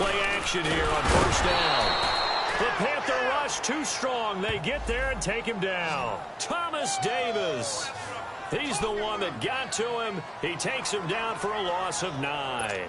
play action here on first down. The Panther rush too strong. They get there and take him down. Thomas Davis. He's the one that got to him. He takes him down for a loss of 9.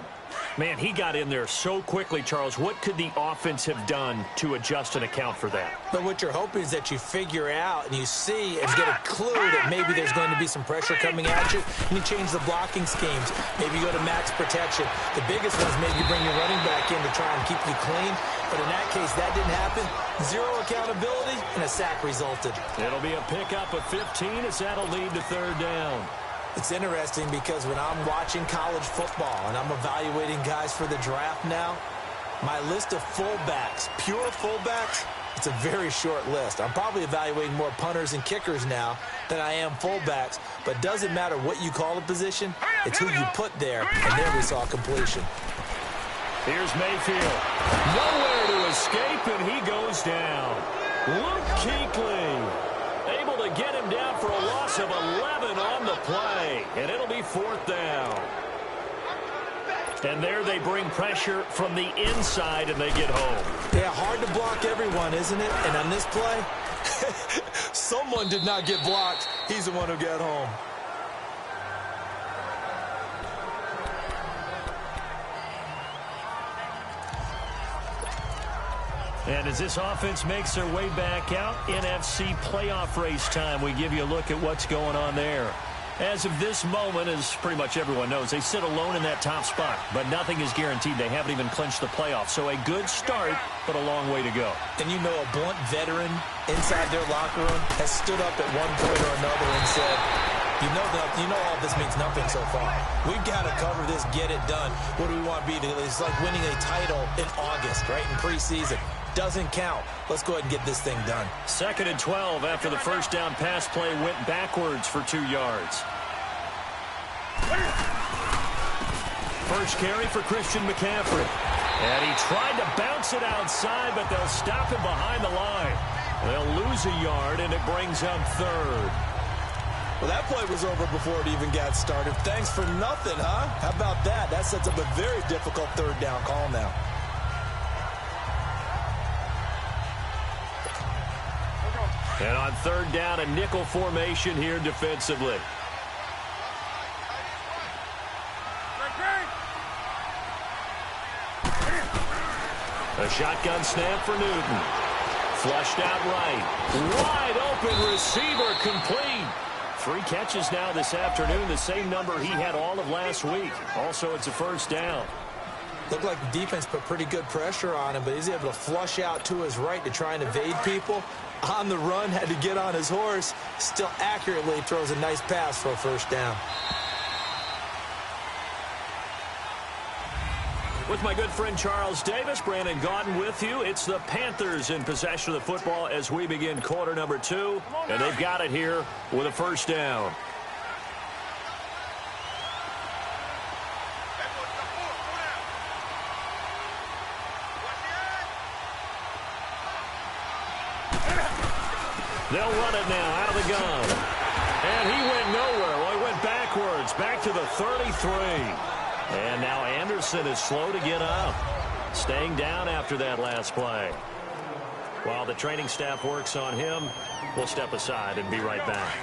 Man, he got in there so quickly, Charles. What could the offense have done to adjust and account for that? But what you're hoping is that you figure out and you see and get a clue that maybe there's going to be some pressure coming at you, and you change the blocking schemes. Maybe you go to max protection. The biggest one is maybe you bring your running back in to try and keep you clean. But in that case, that didn't happen. Zero accountability, and a sack resulted. It'll be a pickup of 15 as that'll lead to third down. It's interesting because when I'm watching college football and I'm evaluating guys for the draft now, my list of fullbacks, pure fullbacks, it's a very short list. I'm probably evaluating more punters and kickers now than I am fullbacks, but it doesn't matter what you call a position, it's who you put there, and there we saw completion. Here's Mayfield. Nowhere to escape, and he goes down. Luke Kuechly able to get him down for a loss of 11 on the play, and it'll be fourth down. And there they bring pressure from the inside, and they get home. Yeah, hard to block everyone, isn't it? And on this play, someone did not get blocked. He's the one who got home. And as this offense makes their way back out, NFC playoff race time, we give you a look at what's going on there. As of this moment, as pretty much everyone knows, they sit alone in that top spot, but nothing is guaranteed. They haven't even clinched the playoffs. So a good start, but a long way to go. And you know a blunt veteran inside their locker room has stood up at one point or another and said, you know all this means nothing so far. We've got to cover this, get it done. What do we want to be? It's like winning a title in August, right, in preseason. Doesn't count. Let's go ahead and get this thing done. 2nd and 12 after the first down pass play went backwards for 2 yards. First carry for Christian McCaffrey. And he tried to bounce it outside, but they'll stop him behind the line. They'll lose a yard, and it brings up third. Well, that play was over before it even got started. Thanks for nothing, huh? How about that? That sets up a very difficult third down call now. And on third down, a nickel formation here defensively. A shotgun snap for Newton. Flushed out right. Wide open receiver complete. 3 catches now this afternoon, the same number he had all of last week. Also, it's a first down. Looked like the defense put pretty good pressure on him, but he's able to flush out to his right to try and evade people. On the run, had to get on his horse. Still accurately throws a nice pass for a first down. With my good friend Charles Davis, Brandon Gaudin with you. It's the Panthers in possession of the football as we begin quarter number 2. And they've got it here with a first down. They'll run it now out of the gun. And he went nowhere. Well, he went backwards, back to the 33. And now Anderson is slow to get up. Staying down after that last play. While the training staff works on him, we'll step aside and be right back.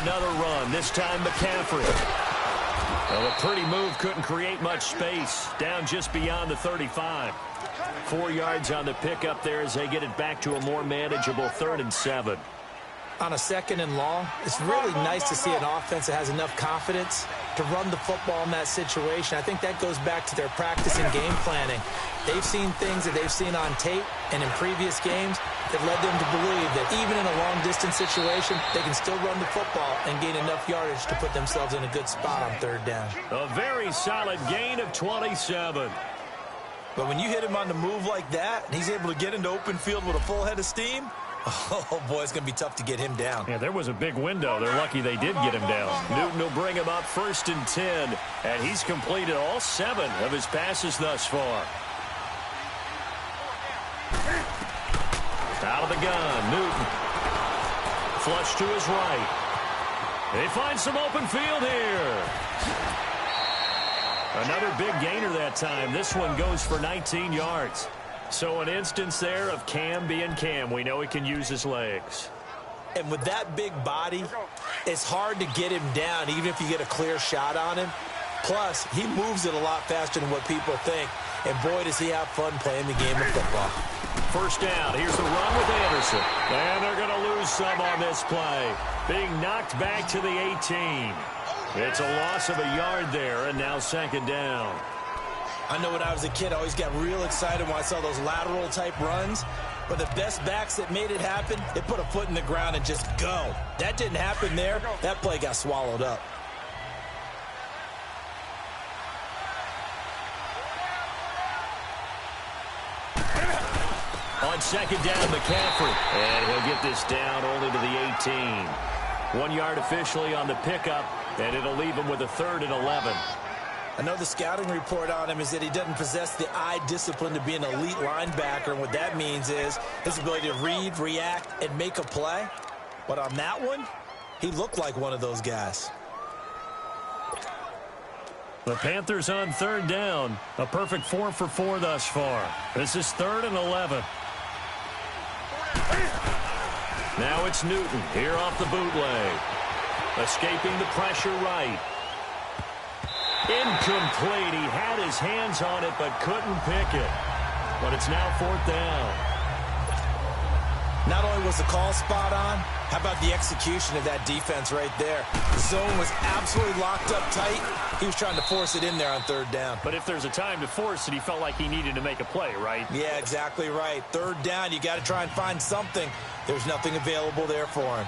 Another run, this time McCaffrey. Well, a pretty move, couldn't create much space. Down just beyond the 35. 4 yards on the pickup there as they get it back to a more manageable 3rd and 7. On a 2nd and long, it's really nice to see an offense that has enough confidence to run the football in that situation. I think that goes back to their practice and game planning. They've seen things that they've seen on tape and in previous games that led them to believe that even in a long-distance situation, they can still run the football and gain enough yardage to put themselves in a good spot on 3rd down. A very solid gain of 27. But when you hit him on the move like that, and he's able to get into open field with a full head of steam, oh, boy, it's going to be tough to get him down. Yeah, there was a big window. They're lucky they did get him down. Newton will bring him up 1st and 10, and he's completed all 7 of his passes thus far. Out of the gun, Newton. Flush to his right. They find some open field here. Another big gainer that time. This one goes for 19 yards. So an instance there of Cam being Cam. We know he can use his legs. And with that big body, it's hard to get him down, even if you get a clear shot on him. Plus, he moves it a lot faster than what people think. And boy, does he have fun playing the game of football. First down. Here's the run with Anderson. And they're going to lose some on this play. Being knocked back to the 18. It's a loss of a yard there, and now second down. I know when I was a kid, I always got real excited when I saw those lateral-type runs. But the best backs that made it happen, they put a foot in the ground and just go. That didn't happen there. That play got swallowed up. On second down, McCaffrey. And he'll get this down only to the 18. 1 yard officially on the pickup, and it'll leave him with a 3rd and 11. I know the scouting report on him is that he doesn't possess the eye discipline to be an elite linebacker. And what that means is his ability to read, react, and make a play. But on that one, he looked like one of those guys. The Panthers on 3rd down. A perfect 4 for 4 thus far. This is 3rd and 11. Now it's Newton here off the bootleg. Escaping the pressure right. Incomplete. He had his hands on it but couldn't pick it. But it's now 4th down. Not only was the call spot on, how about the execution of that defense right there? The zone was absolutely locked up tight. He was trying to force it in there on 3rd down. But if there's a time to force it, he felt like he needed to make a play, right? Yeah, exactly right. 3rd down, you got to try and find something. There's nothing available there for him.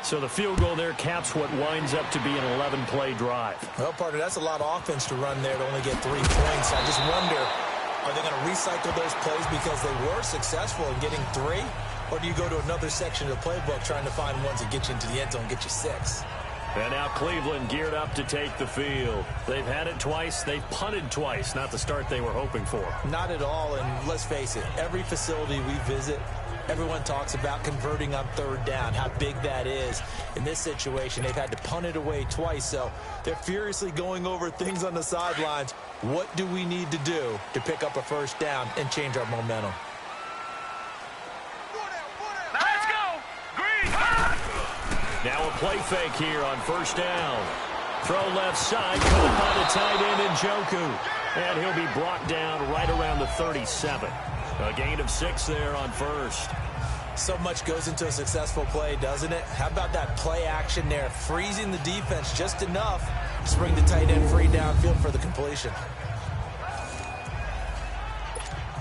So the field goal there caps what winds up to be an 11-play drive. Well, partner, that's a lot of offense to run there to only get 3 points. I just wonder, are they going to recycle those plays because they were successful in getting 3? Or do you go to another section of the playbook trying to find ones that get you into the end zone and get you 6? And now Cleveland geared up to take the field. They've had it twice. They've punted twice. Not the start they were hoping for. Not at all. And let's face it, every facility we visit, everyone talks about converting on 3rd down, how big that is. In this situation, they've had to punt it away twice, so they're furiously going over things on the sidelines. What do we need to do to pick up a 1st down and change our momentum? Let's go! Green! Now a play fake here on 1st down. Throw left side, caught by the tight end Njoku. And he'll be brought down right around the 37. A gain of 6 there on 1st. So much goes into a successful play, doesn't it? How about that play action there, freezing the defense just enough to bring the tight end free downfield for the completion.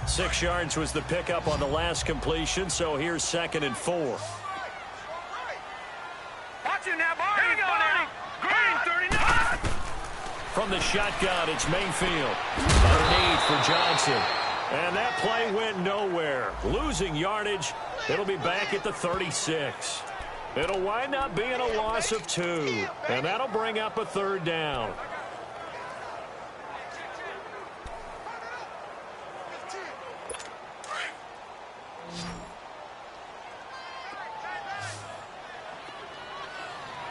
6 yards was the pickup on the last completion, so here's 2nd and 4. Watch it now, boy. Here we go now. Green, 39. From the shotgun, it's Mayfield. Underneath for Johnson. And that play went nowhere. Losing yardage. It'll be back at the 36. It'll wind up being a loss of 2. And that'll bring up a 3rd down.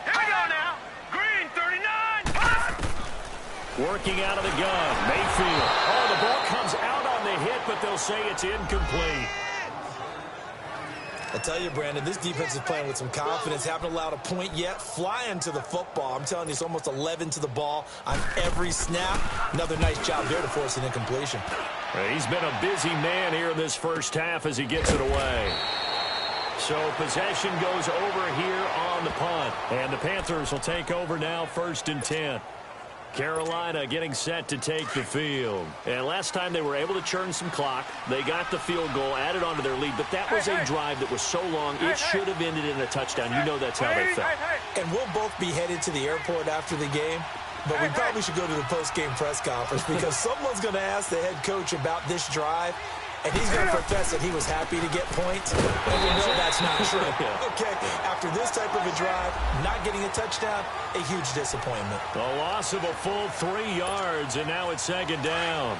Here we go now. Green, 39. Working out of the gun. Mayfield. Oh, the ball comes out on the hit, but they'll say it's incomplete. I tell you, Brandon, this defense is playing with some confidence. Haven't allowed a point yet. Flying to the football. I'm telling you, it's almost 11 to the ball on every snap. Another nice job there to force an incompletion. He's been a busy man here in this 1st half as he gets it away. So possession goes over here on the punt. And the Panthers will take over now, 1st and 10. Carolina getting set to take the field. And last time they were able to churn some clock. They got the field goal, added on to their lead. But that was a drive that was so long, it should have ended in a touchdown. You know that's how they felt. And we'll both be headed to the airport after the game. But we probably should go to the post-game press conference because someone's going to ask the head coach about this drive. And he's going to profess that he was happy to get points. And we know that's not true. Okay, after this type of a drive, not getting a touchdown, a huge disappointment. A loss of a full 3 yards, and now it's 2nd down.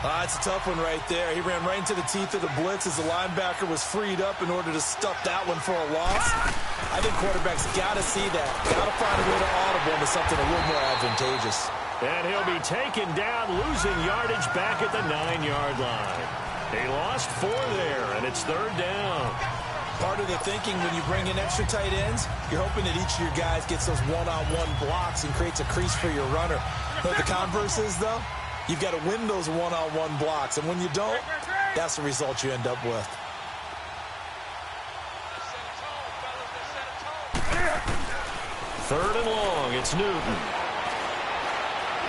It's a tough one right there. He ran right into the teeth of the blitz as the linebacker was freed up in order to stuff that one for a loss. I think quarterbacks got to see that. Got to find a way to audible into something a little more advantageous. And he'll be taken down, losing yardage back at the 9-yard line. He lost 4 there, and it's 3rd down. Part of the thinking when you bring in extra tight ends, you're hoping that each of your guys gets those one-on-one blocks and creates a crease for your runner. But the converse is, though, you've got to win those one-on-one blocks. And when you don't, that's the result you end up with. Third and long, it's Newton.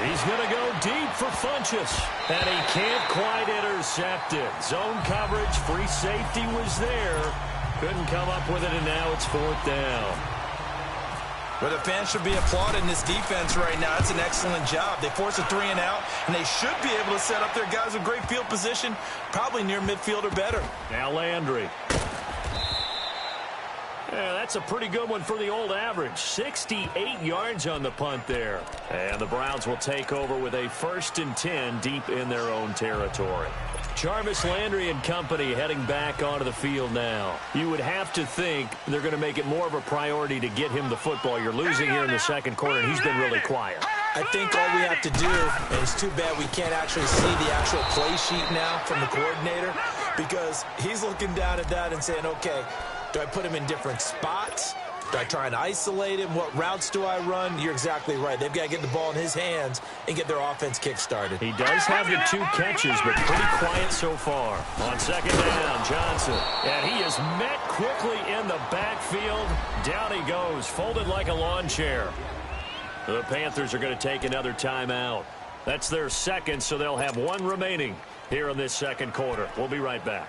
He's going to go deep for Funchess. And he can't quite intercept it. Zone coverage, free safety was there. Couldn't come up with it, and now it's 4th down. But the fans should be applauding this defense right now. It's an excellent job. They force a 3-and-out, and they should be able to set up their guys with great field position, probably near midfield or better. Now Landry. Yeah, that's a pretty good one for the old average. 68 yards on the punt there. And the Browns will take over with a 1st and 10 deep in their own territory. Jarvis Landry and company heading back onto the field now. You would have to think they're going to make it more of a priority to get him the football. You're losing here in the 2nd quarter, and he's been really quiet. I think all we have to do, and it's too bad we can't actually see the actual play sheet now from the coordinator, because he's looking down at that and saying, okay, do I put him in different spots? Do I try and isolate him? What routes do I run? You're exactly right. They've got to get the ball in his hands and get their offense kick-started. He does have the 2 catches, but pretty quiet so far. On 2nd down, Johnson. And he is met quickly in the backfield. Down he goes, folded like a lawn chair. The Panthers are going to take another timeout. That's their 2nd, so they'll have 1 remaining here in this 2nd quarter. We'll be right back.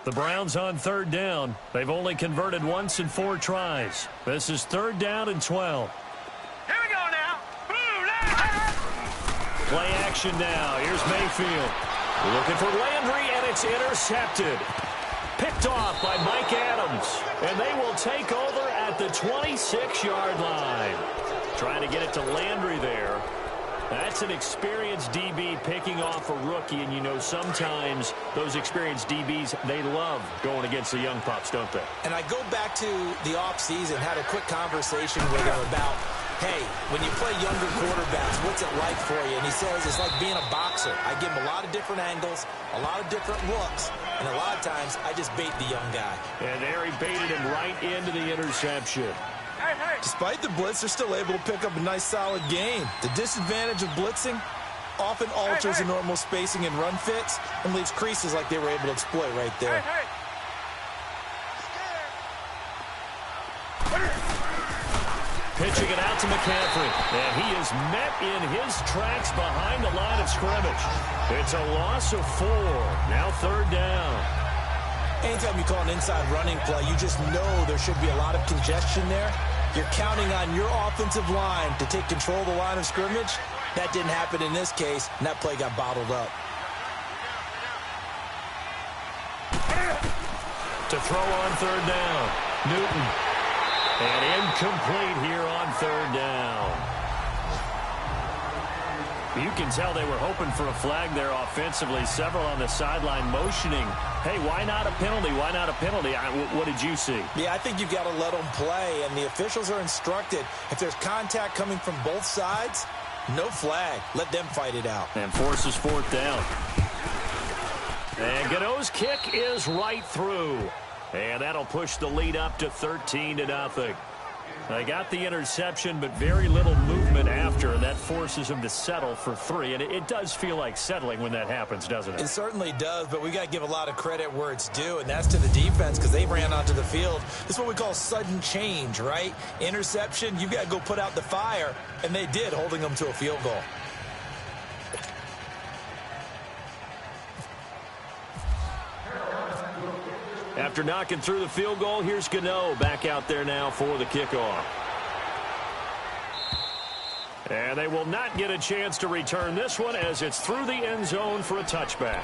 The Browns on 3rd down. They've only converted once in 4 tries. This is 3rd down and 12. Here we go now. Play action now. Here's Mayfield. Looking for Landry, and it's intercepted. Picked off by Mike Adams. And they will take over at the 26-yard line. Trying to get it to Landry there. That's an experienced DB picking off a rookie, and you know sometimes those experienced DBs, they love going against the young pups, don't they? And I go back to the offseason, had a quick conversation with him about, hey, when you play younger quarterbacks, what's it like for you? And he says it's like being a boxer. I give him a lot of different angles, a lot of different looks, and a lot of times I just bait the young guy. And there he baited him right into the interception. Despite the blitz, they're still able to pick up a nice, solid gain. The disadvantage of blitzing often alters the normal spacing and run fits and leaves creases like they were able to exploit right there. Pitching it out to McCaffrey. And he is met in his tracks behind the line of scrimmage. It's a loss of 4. Now 3rd down. Anytime you call an inside running play, you just know there should be a lot of congestion there. You're counting on your offensive line to take control of the line of scrimmage. That didn't happen in this case, and that play got bottled up. To throw on 3rd down, Newton. And incomplete here on 3rd down. You can tell they were hoping for a flag there offensively. Several on the sideline motioning, hey, why not a penalty? Why not a penalty? What did you see? Yeah, I think you've got to let them play, and the officials are instructed. If there's contact coming from both sides, no flag. Let them fight it out. And forces 4th down. And Gano's kick is right through. And that'll push the lead up to 13-0. They got the interception, but very little movement after, and that forces them to settle for 3. And it does feel like settling when that happens, doesn't it? It certainly does, but we got to give a lot of credit where it's due, and that's to the defense because they ran onto the field. This is what we call sudden change, right? Interception, you've got to go put out the fire, and they did, holding them to a field goal. After knocking through the field goal, here's Gano back out there now for the kickoff. And they will not get a chance to return this one as it's through the end zone for a touchback.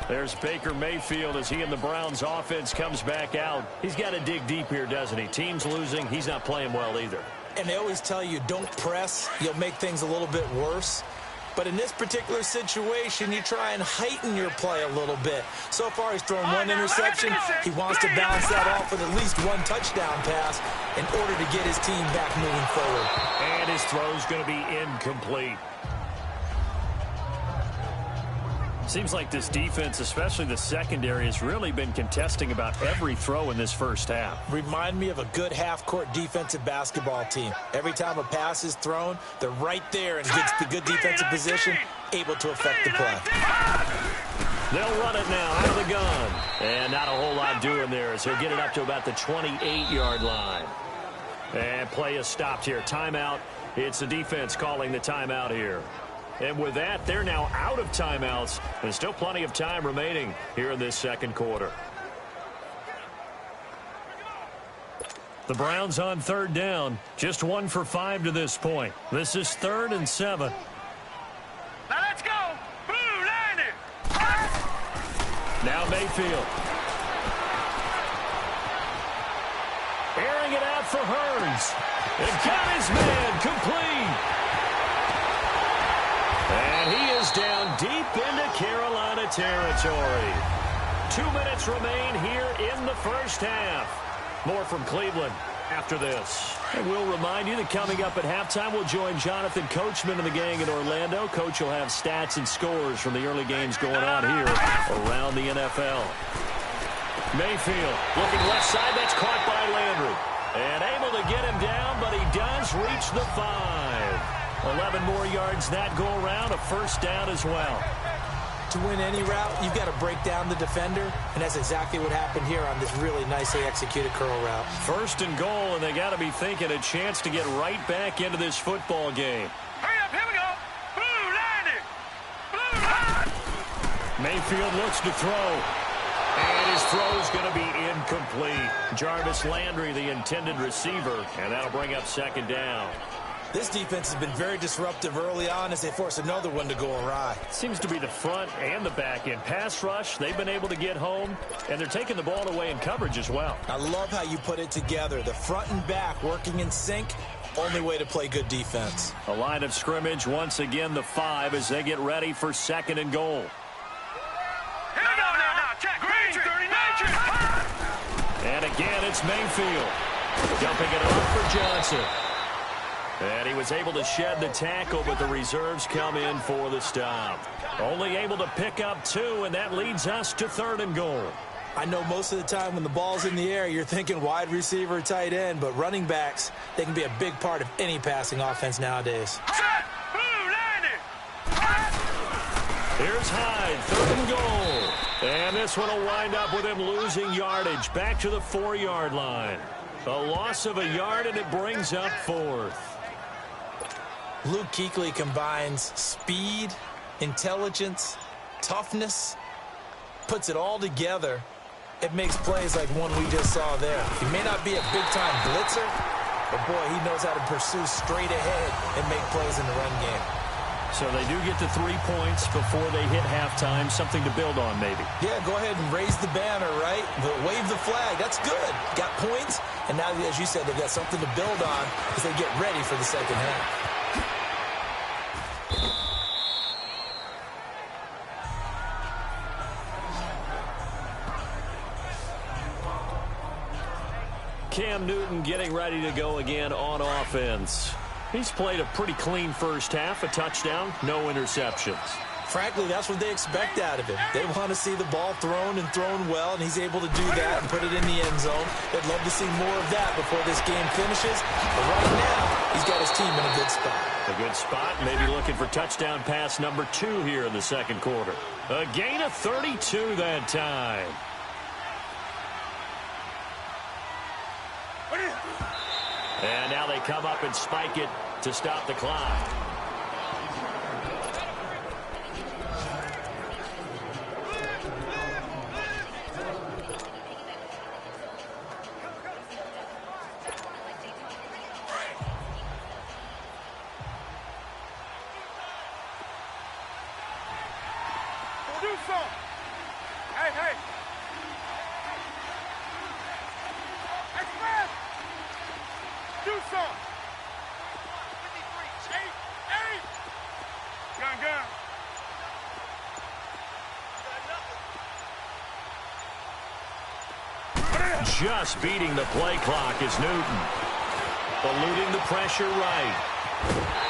There's Baker Mayfield as he and the Browns offense comes back out. He's got to dig deep here, doesn't he? Team's losing. He's not playing well either. And they always tell you don't press. You'll make things a little bit worse. But in this particular situation, you try and heighten your play a little bit. So far, he's thrown one interception. He wants to balance that off with at least one touchdown pass in order to get his team back moving forward. And his throw's going to be incomplete. Seems like this defense, especially the secondary, has really been contesting about every throw in this first half. Remind me of a good half-court defensive basketball team. Every time a pass is thrown, they're right there and gets the good defensive position, able to affect the play. They'll run it now out of the gun. And not a whole lot doing there as he'll get it up to about the 28-yard line. And play is stopped here. Timeout. It's the defense calling the timeout here. And with that, they're now out of timeouts. There's still plenty of time remaining here in this second quarter. The Browns on third down. Just 1 for 5 to this point. This is 3rd and 7. Now let's go. Blue line it. Now Mayfield. Airing it out for Hurns. And got his man complete. And he is down deep into Carolina territory. 2 minutes remain here in the first half. More from Cleveland after this. And we'll remind you that coming up at halftime, we'll join Jonathan Coachman and the gang in Orlando. Coach will have stats and scores from the early games going on here around the NFL. Mayfield looking left side. That's caught by Landry. And able to get him down, but he does reach the 5. 11 more yards that go around, a first down as well. To win any route, you've got to break down the defender, and that's exactly what happened here on this really nicely executed curl route. 1st and goal, and they got to be thinking a chance to get right back into this football game. Hurry up, here we go. Blue line it. Blue line. Mayfield looks to throw. And his throw's going to be incomplete. Jarvis Landry, the intended receiver, and that'll bring up 2nd down. This defense has been very disruptive early on as they force another one to go awry. Seems to be the front and the back end. Pass rush, they've been able to get home, and they're taking the ball away in coverage as well. I love how you put it together. The front and back working in sync, only way to play good defense. A line of scrimmage, once again the 5 as they get ready for 2nd and goal. Here we go now. Check. Green 39. And again, it's Mayfield. Dumping it off for Johnson. And he was able to shed the tackle, but the reserves come in for the stop. Only able to pick up 2, and that leads us to 3rd and goal. I know most of the time when the ball's in the air, you're thinking wide receiver, tight end, but running backs, they can be a big part of any passing offense nowadays. Here's Hyde, 3rd and goal. And this one will wind up with him losing yardage back to the 4-yard line. A loss of a yard, and it brings up 4th. Luke Kuechly combines speed, intelligence, toughness, puts it all together. It makes plays like one we just saw there. He may not be a big-time blitzer, but, boy, he knows how to pursue straight ahead and make plays in the run game. So they do get to 3 points before they hit halftime, something to build on maybe. Yeah, go ahead and raise the banner, right? But wave the flag. That's good. Got points, and now, as you said, they've got something to build on as they get ready for the second half. Cam Newton getting ready to go again on offense. He's played a pretty clean first half, a touchdown, no interceptions. Frankly, that's what they expect out of him. They want to see the ball thrown and thrown well, and he's able to do that and put it in the end zone. They'd love to see more of that before this game finishes. But right now, he's got his team in a good spot. A good spot, maybe looking for touchdown pass number 2 here in the second quarter. A gain of 32 that time. And now they come up and spike it to stop the clock. Do something. Hey, hey. Express. Do something. 53. 8. Going good. Just beating the play clock is Newton. Eluding the pressure right.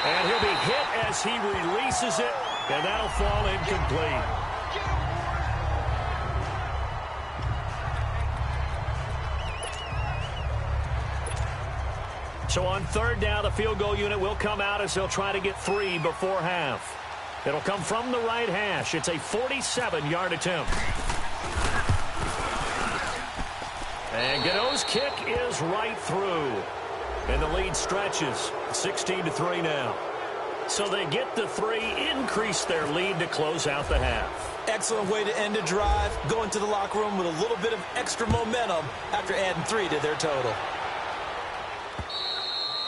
And he'll be hit as he releases it, and that'll fall incomplete. So on third down, the field goal unit will come out as they'll try to get 3 before half. It'll come from the right hash. It's a 47-yard attempt. And Gano's kick is right through. And the lead stretches 16-3 now. So they get the 3, increase their lead to close out the half. Excellent way to end a drive. Go into the locker room with a little bit of extra momentum after adding 3 to their total.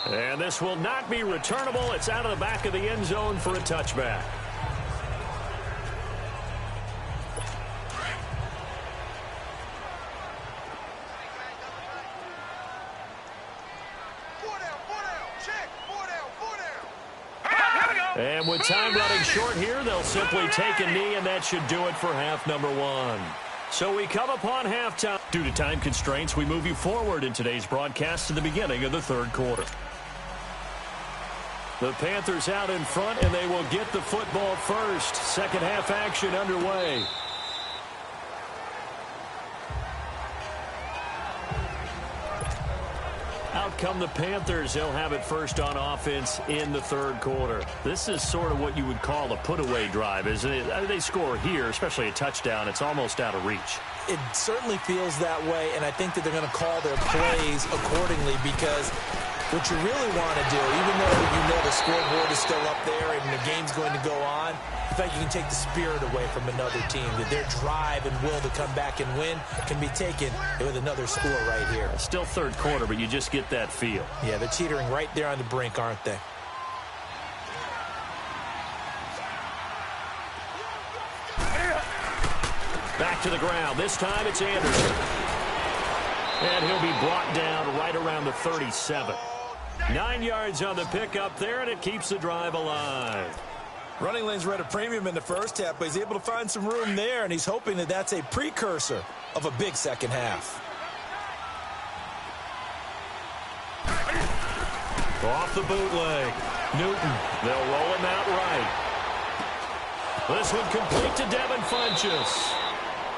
And this will not be returnable. It's out of the back of the end zone for a touchback. And with time running short here, they'll simply take a knee, and that should do it for half number 1. So we come upon halftime. Due to time constraints, we move you forward in today's broadcast to the beginning of the third quarter. The Panthers out in front, and they will get the football first. Second half action underway. Out come the Panthers. They'll have it first on offense in the third quarter. This is sort of what you would call a put-away drive, isn't it? They score here, especially a touchdown. It's almost out of reach. It certainly feels that way, and I think that they're going to call their plays accordingly, because what you really want to do, even though you know the scoreboard is still up there and the game's going to go on, in fact, you can take the spirit away from another team, that their drive and will to come back and win can be taken with another score right here. Still third quarter, but you just get that feel. Yeah, they're teetering right there on the brink, aren't they? Back to the ground. This time it's Anderson. And he'll be brought down right around the 37. 9 yards on the pickup there, and it keeps the drive alive. Running lanes were at a premium in the first half, but he's able to find some room there, and he's hoping that that's a precursor of a big second half. Off the bootleg. Newton. They'll roll him out right. This one complete to Devin Funchess.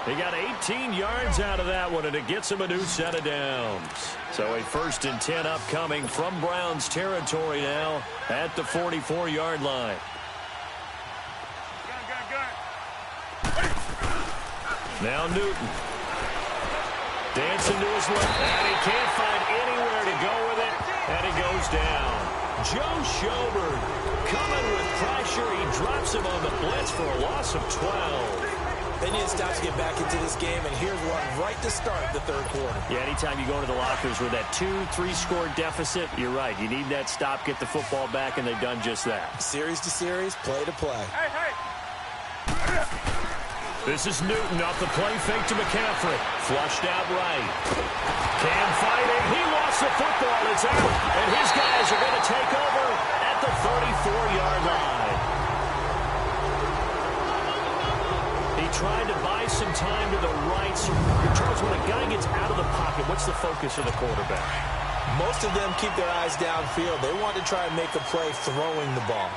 He got 18 yards out of that one, and it gets him a new set of downs. So a 1st and 10 upcoming from Browns territory now at the 44-yard line. Now Newton. Dancing to his left, and he can't find anywhere to go with it, and he goes down. Joe Schobert coming with pressure. He drops him on the blitz for a loss of 12. They need to stop to get back into this game, and here's one right to start the third quarter. Yeah, anytime you go into the lockers with that 2-3 score deficit, you're right. You need that stop, get the football back, and they've done just that. Series to series, play to play. This is Newton off the play fake to McCaffrey. Flushed out right. Cam fighting. He lost the football. It's out. And his guys are going to take over at the 34-yard line. He tried to buy some time to the right. So, Charles, when a guy gets out of the pocket, what's the focus of the quarterback? Most of them keep their eyes downfield. They want to try and make a play throwing the ball.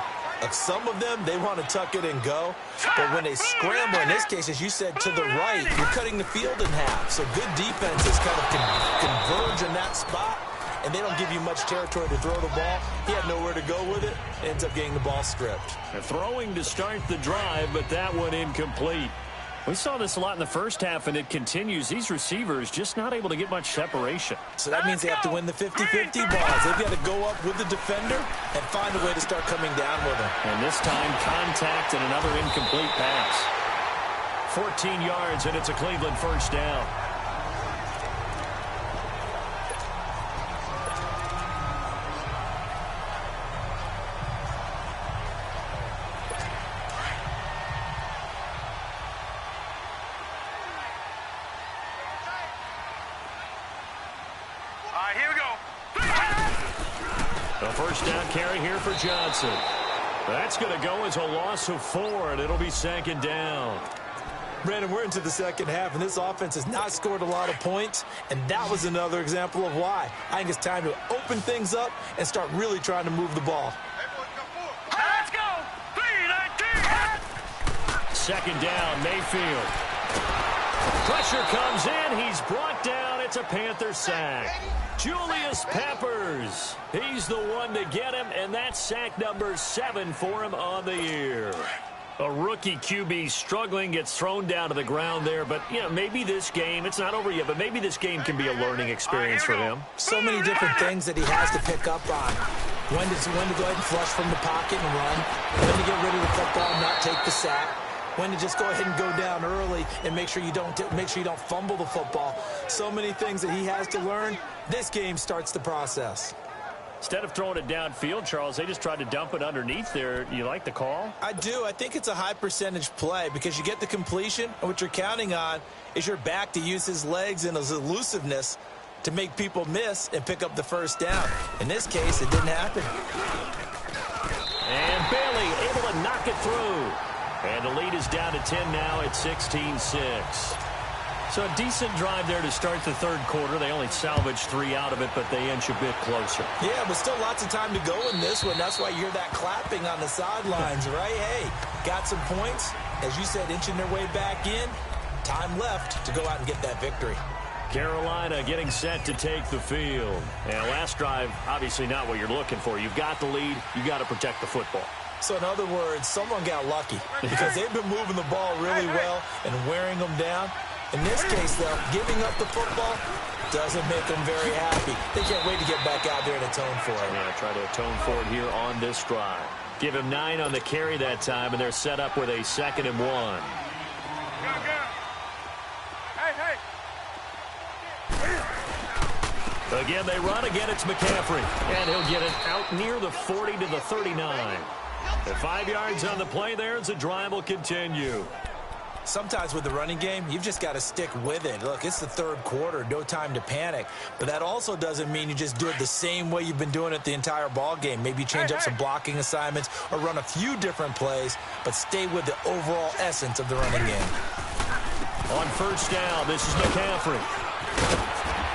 Some of them, they want to tuck it and go. But when they scramble, in this case, as you said, to the right, you're cutting the field in half. So good defenses kind of converge in that spot, and they don't give you much territory to throw the ball. He had nowhere to go with it. Ends up getting the ball stripped. They're throwing to start the drive, but that one incomplete. We saw this a lot in the first half, and it continues. These receivers just not able to get much separation. So that means they have to win the 50-50 balls. They've got to go up with the defender and find a way to start coming down with him. And this time, contact and another incomplete pass. 14 yards, and it's a Cleveland first down. Here we go. A first down carry here for Johnson. That's going to go as a loss of 4, and it'll be second down. Brandon, we're into the second half, and this offense has not scored a lot of points, and that was another example of why. I think it's time to open things up and start really trying to move the ball. Let's go. 3-19. Second down, Mayfield. Pressure comes in. He's brought down. It's a Panther sack. Julius Peppers. He's the one to get him, and that's sack number 7 for him on the year. A rookie QB struggling, gets thrown down to the ground there. But, you know, maybe this game, it's not over yet, but maybe this game can be a learning experience for him. So many different things that he has to pick up on. When to go ahead and flush from the pocket and run. When to get rid of the football and not take the sack. When to just go ahead and go down early and make sure you don't fumble the football. So many things that he has to learn. This game starts the process. Instead of throwing it downfield, Charles, they just tried to dump it underneath there. You like the call? I do. I think it's a high percentage play because you get the completion, and what you're counting on is your back to use his legs and his elusiveness to make people miss and pick up the first down. In this case, it didn't happen. And Bailey able to knock it through. And the lead is down to 10 now at 16-6. So a decent drive there to start the third quarter. They only salvaged 3 out of it, but they inch a bit closer. Yeah, but still lots of time to go in this one. That's why you hear that clapping on the sidelines, right? Hey, got some points. As you said, inching their way back in. Time left to go out and get that victory. Carolina getting set to take the field. And last drive, obviously not what you're looking for. You've got the lead. You got to protect the football. So in other words, someone got lucky because they've been moving the ball really well and wearing them down. In this case, though, giving up the football doesn't make them very happy. They can't wait to get back out there and atone for it. Yeah, try to atone for it here on this drive. Give him 9 on the carry that time, and they're set up with a 2nd and 1. Again, they run. Again, it's McCaffrey. And he'll get it out near the 40 to the 39. And 5 yards on the play there as the drive will continue. Sometimes with the running game, you've just got to stick with it. Look, it's the third quarter, no time to panic. But that also doesn't mean you just do it the same way you've been doing it the entire ball game. Maybe change up some blocking assignments or run a few different plays, but stay with the overall essence of the running game. On first down, this is McCaffrey.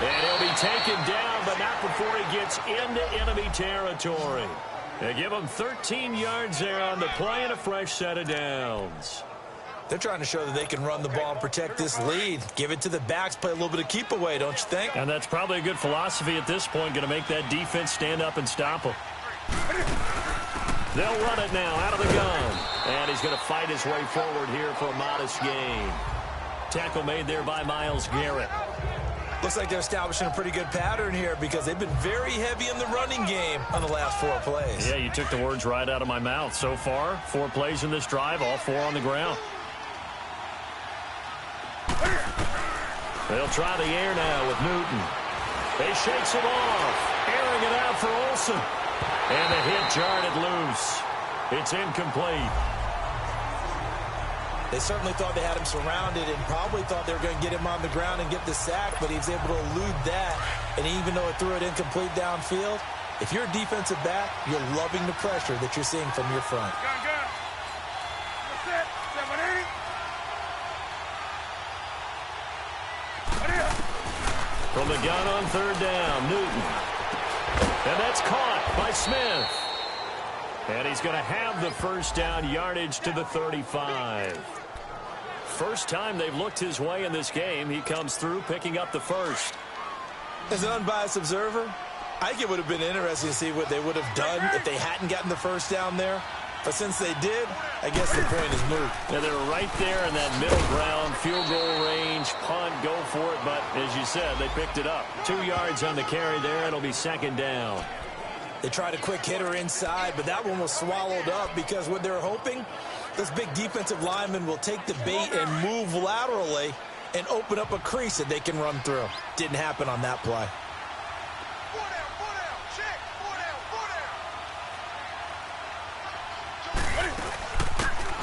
And he'll be taken down, but not before he gets into enemy territory. They give him 13 yards there on the play and a fresh set of downs. They're trying to show that they can run the ball and protect this lead. Give it to the backs, play a little bit of keep away, don't you think? And that's probably a good philosophy at this point, going to make that defense stand up and stop them. They'll run it now out of the gun. And he's going to fight his way forward here for a modest gain. Tackle made there by Myles Garrett. Looks like they're establishing a pretty good pattern here because they've been very heavy in the running game on the last 4 plays. Yeah, you took the words right out of my mouth. So far, 4 plays in this drive, all 4 on the ground. They'll try the air now with Newton. They shakes it off. Airing it out for Olsen. And the hit jarred it loose. It's incomplete. They certainly thought they had him surrounded and probably thought they were going to get him on the ground and get the sack, but he was able to elude that. And even though it threw it incomplete downfield, if you're a defensive back, you're loving the pressure that you're seeing from your front. From the gun on third down, Newton. And that's caught by Smith. And he's going to have the first down, yardage to the 35. First time they've looked his way in this game. He comes through picking up the first. As an unbiased observer, I think it would have been interesting to see what they would have done if they hadn't gotten the first down there. But since they did, I guess the point is moot. Yeah, they were right there in that middle ground, field goal range, punt, go for it. But as you said, they picked it up. 2 yards on the carry there. It'll be second down. They tried a quick hitter inside, but that one was swallowed up because what they're hoping, this big defensive lineman will take the bait and move laterally and open up a crease that they can run through. Didn't happen on that play.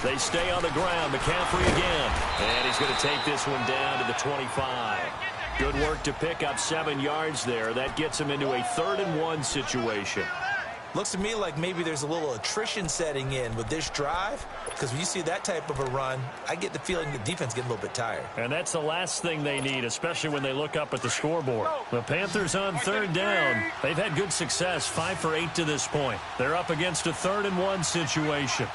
They stay on the ground. McCaffrey again. And he's going to take this one down to the 25. Good work to pick up 7 yards there. That gets him into a 3rd and 1 situation. Looks to me like maybe there's a little attrition setting in with this drive, because when you see that type of a run, I get the feeling the defense getting a little bit tired. And that's the last thing they need, especially when they look up at the scoreboard. The Panthers on third down. They've had good success, 5 for 8 to this point. They're up against a 3rd-and-1 situation.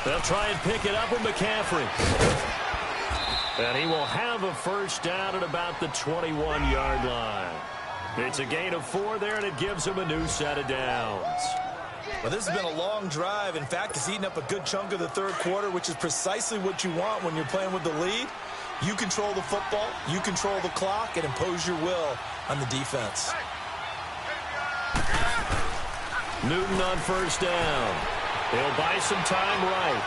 They'll try and pick it up with McCaffrey. And he will have a first down at about the 21-yard line. It's a gain of 4 there, and it gives him a new set of downs. Well, this has been a long drive. In fact, it's eaten up a good chunk of the third quarter, which is precisely what you want when you're playing with the lead. You control the football, you control the clock, and impose your will on the defense. Newton on first down. He'll buy some time right.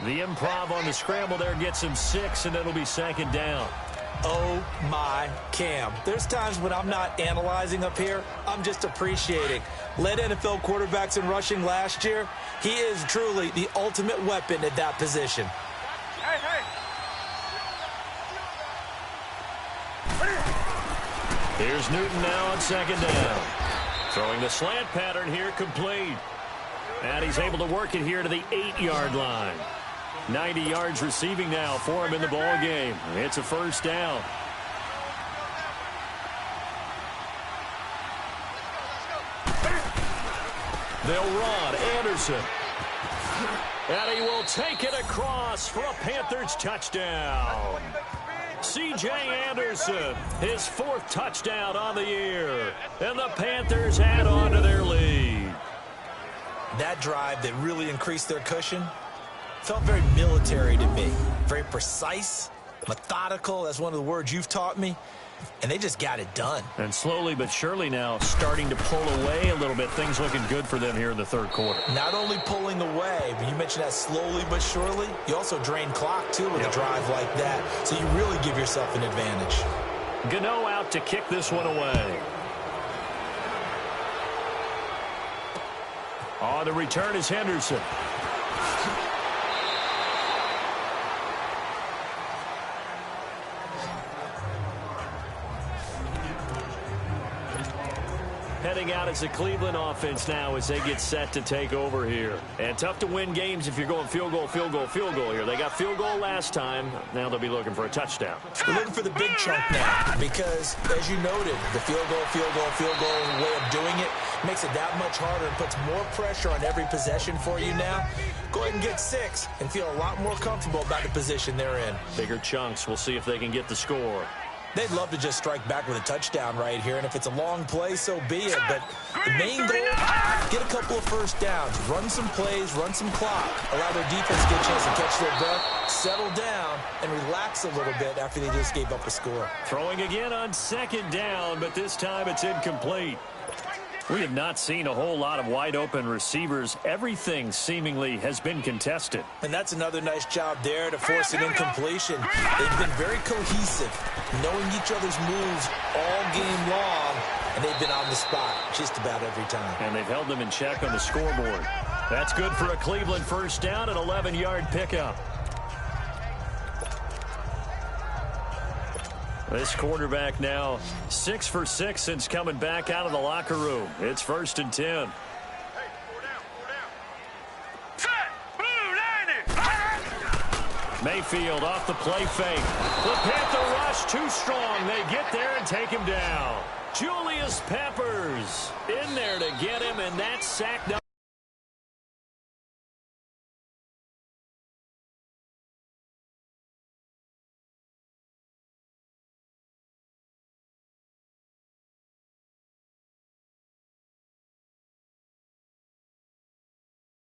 The improv on the scramble there gets him 6, and it'll be 2nd down. Oh, my Cam. There's times when I'm not analyzing up here. I'm just appreciating. Led NFL quarterbacks in rushing last year. He is truly the ultimate weapon at that position. Here's Newton now on 2nd down. Throwing the slant pattern here, complete. And he's able to work it here to the 8-yard line. 90 yards receiving now for him in the ball game. It's a first down. They'll run. Anderson. And he will take it across for a Panthers touchdown. C.J. Anderson, his 4th touchdown on the year. And the Panthers add on to their lead. That drive that really increased their cushion felt very military to me. Very precise, methodical. That's one of the words you've taught me. And they just got it done. And slowly but surely now starting to pull away a little bit. Things looking good for them here in the third quarter. Not only pulling away, but you mentioned that slowly but surely. You also drain clock, too, with a drive like that. So you really give yourself an advantage. Gano out to kick this one away. On the return is Henderson. Heading out as a Cleveland offense now as they get set to take over here. And tough to win games if you're going field goal, field goal, field goal here. They got field goal last time. Now they'll be looking for a touchdown. They're looking for the big chunk now because, as you noted, the field goal, way of doing it makes it that much harder and puts more pressure on every possession for you now. Go ahead and get 6 and feel a lot more comfortable about the position they're in. Bigger chunks. We'll see if they can get the score. They'd love to just strike back with a touchdown right here, and if it's a long play, so be it. But the main goal, get a couple of first downs, run some plays, run some clock, allow their defense to get a chance to catch their breath, settle down, and relax a little bit after they just gave up a score. Throwing again on 2nd down, but this time it's incomplete. We have not seen a whole lot of wide-open receivers. Everything seemingly has been contested. And that's another nice job there to force an incompletion. They've been very cohesive, knowing each other's moves all game long, and they've been on the spot just about every time. And they've held them in check on the scoreboard. That's good for a Cleveland first down, an 11-yard pickup. This quarterback now 6 for 6 since coming back out of the locker room. It's 1st and 10. Mayfield off the play fake. The Panther rush too strong. They get there and take him down. Julius Peppers in there to get him, and that's sack number